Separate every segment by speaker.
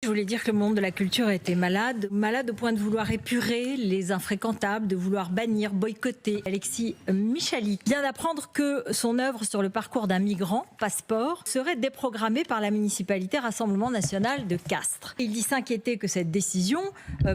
Speaker 1: voulais dire que le monde de la culture était malade au point de vouloir épurer les infréquentables, de vouloir bannir, boycotter. Alexis Michalik vient d'apprendre que son œuvre sur le parcours d'un migrant, Passeport, serait déprogrammée par la municipalité Rassemblement National de Castres. Il dit s'inquiéter que cette décision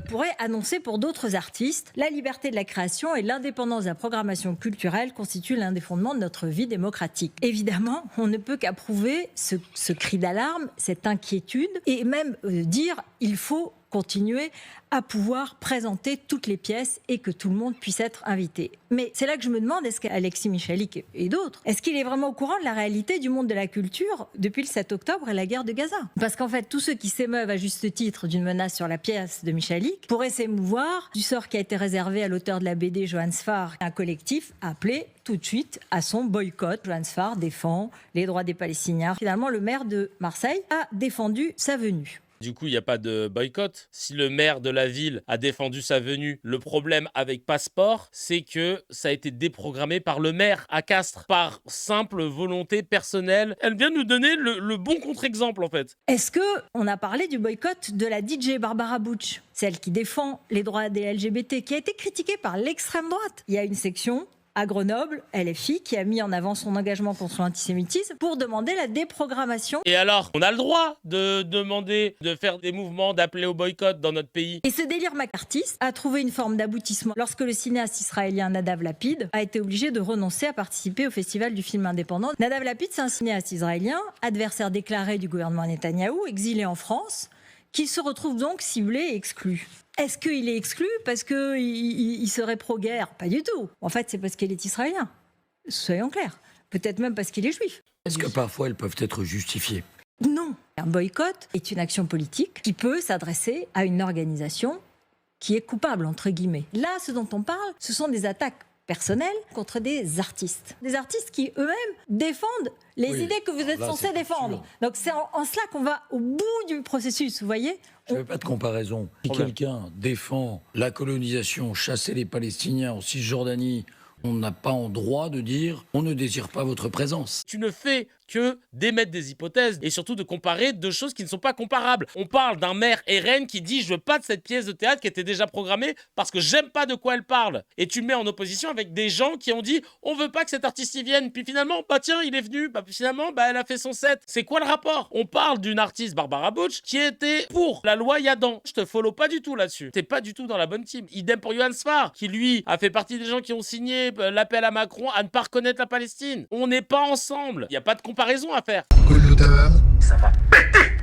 Speaker 1: pourrait annoncer pour d'autres artistes la liberté de la création et l'indépendance de la programmation culturelle constitue l'un des fondements de notre vie démocratique. Évidemment, on ne peut qu'approuver ce cri d'alarme, cette inquiétude, et même dire il faut continuer à pouvoir présenter toutes les pièces et que tout le monde puisse être invité. Mais c'est là que je me demande, est-ce qu'Alexis Michalik et d'autres, est-ce qu'il est vraiment au courant de la réalité du monde de la culture depuis le 7 octobre et la guerre de Gaza? Parce qu'en fait, tous ceux qui s'émeuvent à juste titre d'une menace sur la pièce de Michalik pourraient s'émouvoir du sort qui a été réservé à l'auteur de la BD Johann Sfar, un collectif appelé tout de suite à son boycott. Johann Sfar défend les droits des Palestiniens. Finalement, le maire de Marseille a défendu sa venue.
Speaker 2: Du coup, il n'y a pas de boycott. Si le maire de la ville a défendu sa venue, le problème avec Passeport, c'est que ça a été déprogrammé par le maire à Castres, par simple volonté personnelle. Elle vient nous donner le bon contre-exemple, en fait.
Speaker 1: Est-ce qu'on a parlé du boycott de la DJ Barbara Butch, celle qui défend les droits des LGBT, qui a été critiquée par l'extrême droite? Il y a une section à Grenoble, LFI, qui a mis en avant son engagement contre l'antisémitisme pour demander la déprogrammation.
Speaker 2: Et alors, on a le droit de demander, de faire des mouvements, d'appeler au boycott dans notre pays.
Speaker 1: Et ce délire macartiste a trouvé une forme d'aboutissement lorsque le cinéaste israélien Nadav Lapid a été obligé de renoncer à participer au festival du film indépendant. Nadav Lapid, c'est un cinéaste israélien, adversaire déclaré du gouvernement Netanyahou, exilé en France, qui se retrouve donc ciblé et exclu. Est-ce qu'il est exclu parce qu'il serait pro-guerre? Pas du tout. En fait, c'est parce qu'il est israélien. Soyons clairs. Peut-être même parce qu'il est juif.
Speaker 3: Est-ce que parfois elles peuvent être justifiées?
Speaker 1: Non. Un boycott est une action politique qui peut s'adresser à une organisation qui est coupable, entre guillemets. Là, ce dont on parle, ce sont des attaques personnelles contre des artistes. Des artistes qui eux-mêmes défendent les idées que vous êtes censés défendre. Donc c'est en cela qu'on va au bout du processus, vous voyez.
Speaker 3: Je ne fais pas de comparaison. Si quelqu'un défend la colonisation, chasser les Palestiniens en Cisjordanie, on n'a pas en droit de dire « on ne désire pas votre présence ».
Speaker 2: Tu ne fais que d'émettre des hypothèses et surtout de comparer deux choses qui ne sont pas comparables. On parle d'un maire RN qui dit « je veux pas de cette pièce de théâtre qui était déjà programmée parce que j'aime pas de quoi elle parle ». Et tu le mets en opposition avec des gens qui ont dit « on veut pas que cet artiste y vienne ». Puis finalement, bah tiens, il est venu. Bah finalement, bah elle a fait son set. C'est quoi le rapport? On parle d'une artiste, Barbara Butch, qui était pour la loi Yadan. Je te follow pas du tout là-dessus. T'es pas du tout dans la bonne team. Idem pour Johann Sfar, qui lui a fait partie des gens qui ont signé l'appel à Macron à ne pas reconnaître la Palestine. On n'est pas ensemble. Il n'y a pas de comparaison à faire.
Speaker 4: Ça va péter.